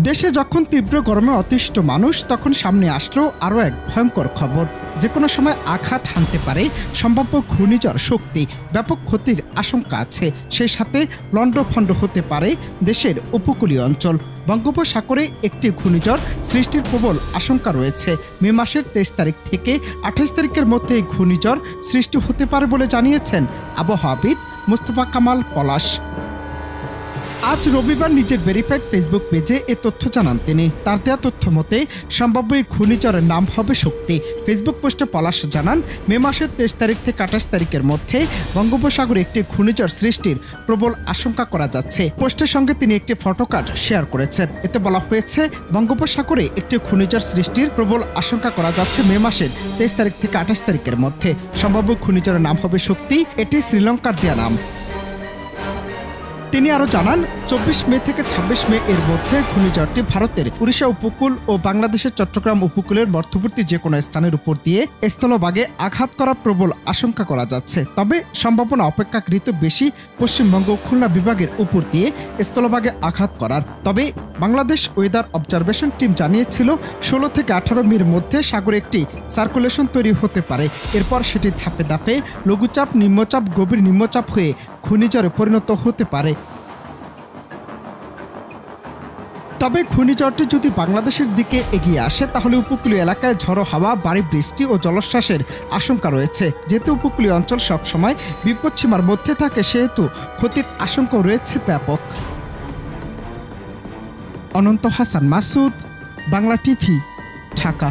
দেশে যখন তীব্র গরমে অতিষ্ঠ মানুষ, তখন সামনে আসলো আরও এক ভয়ঙ্কর খবর। যে কোনো সময় আঘাত হানতে পারে সম্ভাব্য ঘূর্ণিঝড় শক্তি। ব্যাপক ক্ষতির আশঙ্কা আছে। সেই সাথে লণ্ডভণ্ড হতে পারে দেশের উপকূলীয় অঞ্চল। বঙ্গোপসাগরে একটি ঘূর্ণিঝড় সৃষ্টির প্রবল আশঙ্কা রয়েছে। মে মাসের 23 তারিখ থেকে 28 তারিখের মধ্যে এই ঘূর্ণিঝড় সৃষ্টি হতে পারে বলে জানিয়েছেন আবহাওয়াবিদ মোস্তফা কামাল পলাশ। আজ রবিবার নিজের ভেরিফাইড ফেসবুক পেজে এ তথ্য জানান তিনি। তার দেওয়া তথ্য মতে সম্ভাব্য এই ঘূর্ণিঝড়ের নাম হবে শক্তি। ফেসবুক পোস্টে পলাশ জানান, মে মাসের 23 তারিখ থেকে 28 তারিখের মধ্যে বঙ্গোপসাগরে একটি ঘূর্ণিঝড় সৃষ্টির প্রবল আশঙ্কা করা যাচ্ছে। পোস্টের সঙ্গে তিনি একটি ফটোকার্ড শেয়ার করেছেন। এতে বলা হয়েছে, বঙ্গোপসাগরে একটি ঘূর্ণিঝড় সৃষ্টির প্রবল আশঙ্কা করা যাচ্ছে মে মাসের 23 তারিখ থেকে 28 তারিখের মধ্যে। সম্ভাব্য ঘূর্ণিঝড়ের নাম হবে শক্তি। এটি শ্রীলঙ্কার দেয়া নাম। তিনি আরও জানান, 24 মে থেকে 26 মে এর মধ্যে ঘূর্ণিঝড়টি ভারতের উড়িষ্যা উপকূল ও বাংলাদেশের চট্টগ্রাম উপকূলের মধ্যবর্তী যে কোনো স্থানের উপর দিয়ে স্থলভাগে আঘাত করার প্রবল আশঙ্কা করা যাচ্ছে। তবে সম্ভাবনা অপেক্ষাকৃত বেশি পশ্চিমবঙ্গ খুলনা বিভাগের উপর দিয়ে স্থলভাগে আঘাত করার। তবে বাংলাদেশ ওয়েদার অবজারভেশন টিম জানিয়েছিল, 16 থেকে 18 মের মধ্যে সাগরে একটি সার্কুলেশন তৈরি হতে পারে। এরপর সেটি ধাপে ধাপে লঘুচাপ, নিম্নচাপ, গভীর নিম্নচাপ হয়ে ঘূর্ণিঝড়ে পরিণত হতে পারে। তবে ঘূর্ণিঝড়টি যদি বাংলাদেশের দিকে এগিয়ে আসে, তাহলে উপকূলীয় এলাকায় ঝড়ো হাওয়া, ভারী বৃষ্টি ও জলোচ্ছ্বাসের আশঙ্কা রয়েছে। যেহেতু উপকূলীয় অঞ্চল সবসময় বিপদসীমার মধ্যে থাকে, সেহেতু ক্ষতির আশঙ্কা রয়েছে ব্যাপক। অনন্ত হাসান মাসুদ, বাংলা টিভি, ঢাকা।